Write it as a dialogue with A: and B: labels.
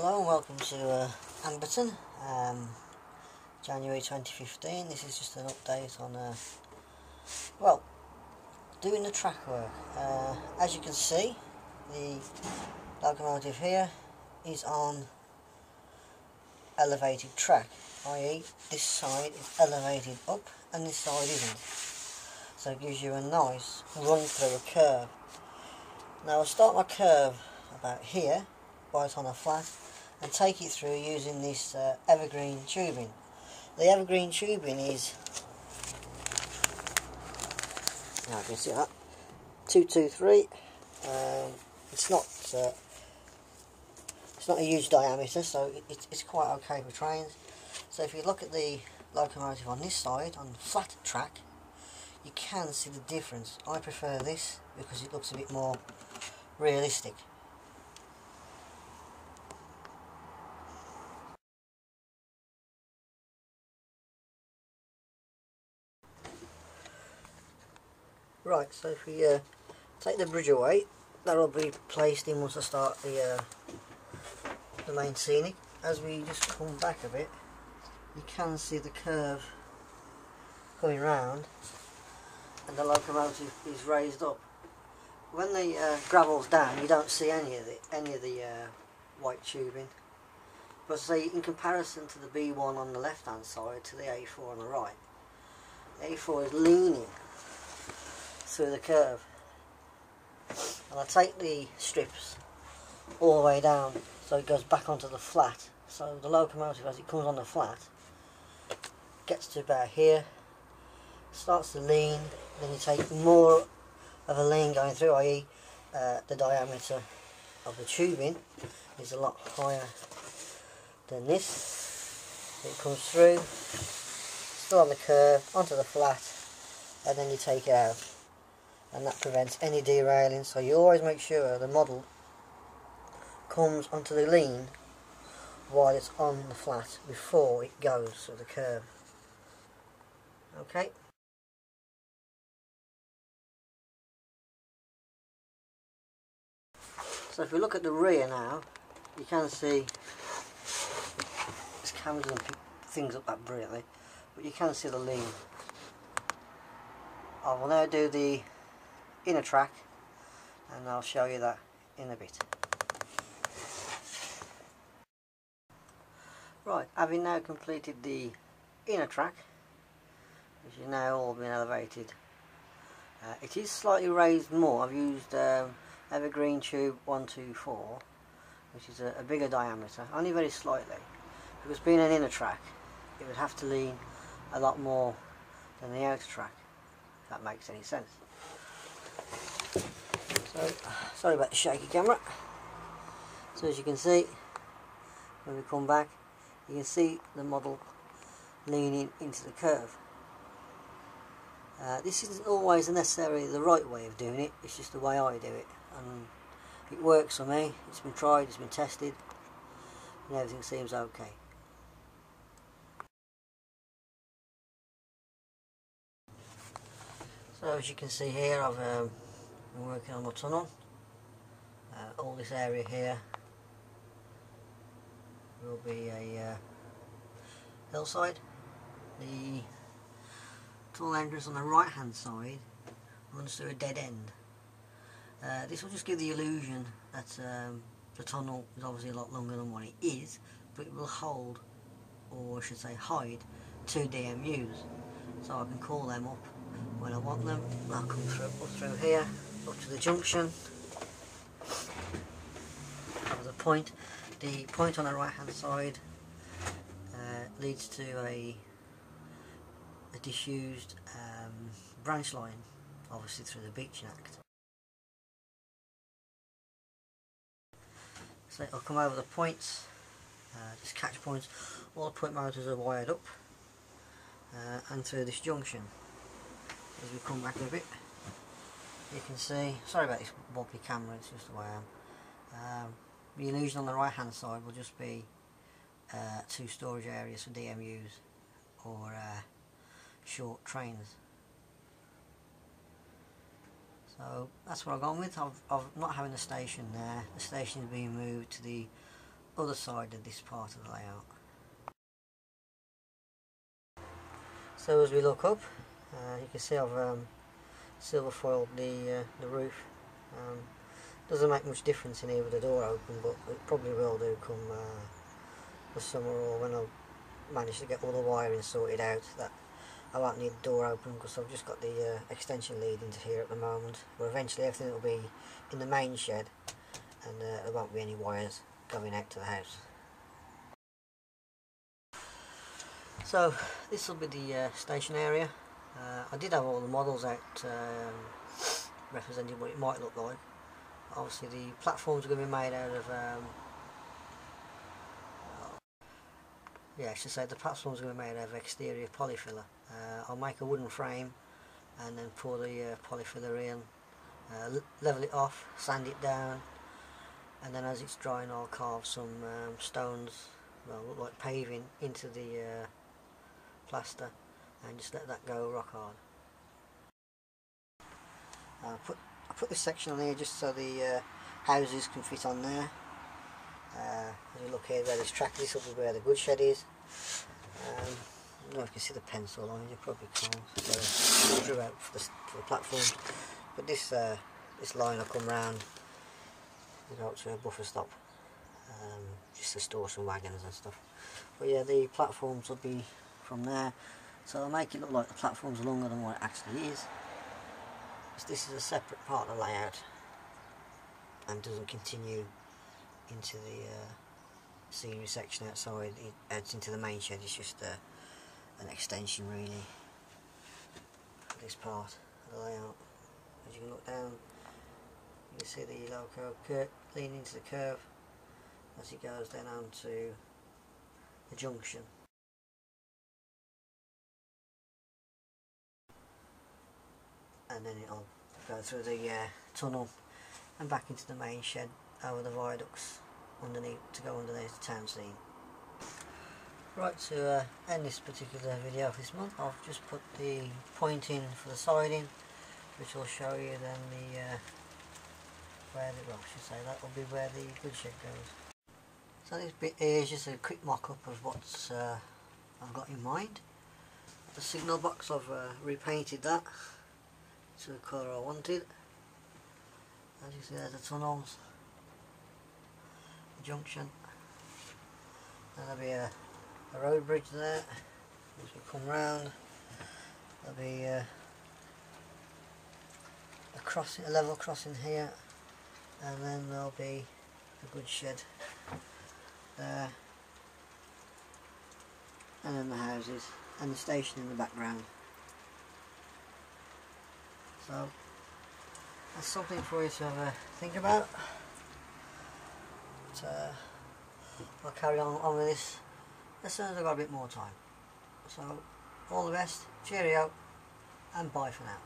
A: Hello and welcome to Amberton, January 2015. This is just an update on, well, doing the track work. As you can see, the locomotive here is on elevated track, i.e. this side is elevated up and this side isn't. So it gives you a nice run through a curve. Now I'll start my curve about here, right on a flat, and take it through using this evergreen tubing. The evergreen tubing is, now you can see that, 223. It's not a huge diameter, so it's quite okay for trains. So if you look at the locomotive on this side, on flat track, you can see the difference. I prefer this because it looks a bit more realistic. Right, so if we take the bridge away, that'll be placed in once I start the main scenic. As we just come back a bit, you can see the curve coming round, and the locomotive is raised up. When the gravel's down, you don't see any of the white tubing. But say in comparison to the B1 on the left hand side to the A4 on the right, the A4 is leaning through the curve, and I take the strips all the way down so it goes back onto the flat. So the locomotive, as it comes on the flat, gets to about here, starts to lean, then you take more of a lean going through, i.e. the diameter of the tubing is a lot higher than this. It comes through, still on the curve, onto the flat, and then you take it out. And that prevents any derailing, so you always make sure the model comes onto the lean while it's on the flat before it goes through the curve. Okay. So if we look at the rear now, you can see this camera doesn't pick things up that brilliantly, but you can see the lean. I will now do the inner track, and I'll show you that in a bit. Right, having now completed the inner track, which is now all been elevated, it is slightly raised more. I've used evergreen tube 124, which is a bigger diameter, only very slightly, because being an inner track it would have to lean a lot more than the outer track, if that makes any sense. So, sorry about the shaky camera. So as you can see, when we come back, you can see the model leaning into the curve. This isn't always necessarily the right way of doing it, it's just the way I do it, and it works for me. It's been tried, it's been tested, and everything seems okay. So as you can see here, I've been working on my tunnel. All this area here will be a hillside. The tunnel entrance on the right hand side runs through a dead end. This will just give the illusion that the tunnel is obviously a lot longer than what it is, but it will hold, or I should say hide, 2 DMUs. So I can call them up when I want them. I'll come through here, up to the junction. That was a point. The point on the right hand side leads to a disused branch line, obviously through the beaching act. So I'll come over the points, just catch points. All the point motors are wired up, and through this junction. As we come back a bit, you can see, sorry about this bumpy camera, it's just the way I am. The illusion on the right hand side will just be 2 storage areas for DMUs or short trains. So that's what I've gone with. I've not having the station there. The station is being moved to the other side of this part of the layout. So as we look up, you can see I've silver foiled the roof. Doesn't make much difference in here with the door open, but it probably will do come the summer, or when I manage to get all the wiring sorted out, that I won't need the door open, because I've just got the extension lead into here at the moment. But eventually everything will be in the main shed, and there won't be any wires going out to the house. So this will be the station area. I did have all the models out representing what it might look like. Obviously the platforms are going to be made out of I should say the platforms are going to be made out of exterior polyfiller. I'll make a wooden frame and then pour the polyfiller in, level it off, sand it down, and then as it's drying I'll carve some stones, well, look like paving, into the plaster, and just let that go rock hard. I put this section on here just so the houses can fit on there. As you look here where this track, this will be where the goods shed is. I don't know if you can see the pencil line, you probably can't. So I drew out for the platforms. But this line will come round, you know, to a buffer stop, just to store some wagons and stuff. But yeah, the platforms will be from there, so I'll make it look like the platform's longer than what it actually is. This is a separate part of the layout and doesn't continue into the scenery section outside. It adds into the main shed. It's just an extension really for this part of the layout. As you can look down, you can see the loco leaning into the curve as it goes down onto the junction. And then it'll go through the tunnel and back into the main shed over the viaducts underneath to go underneath the town scene. Right, to end this particular video for this month, I've just put the point in for the siding, which will show you then the where the, well, I should say that will be where the goods shed goes. So this bit here is just a quick mock-up of what I've got in mind. The signal box, I've repainted that to the colour I wanted. As you see, there's the tunnels, the junction, and there'll be a road bridge there. As we come round, there'll be a crossing, a level crossing here, and then there'll be a goods shed there, and then the houses and the station in the background. So that's something for you to have a think about. But, I'll carry on with this as soon as I've got a bit more time. So all the best, cheerio, and bye for now.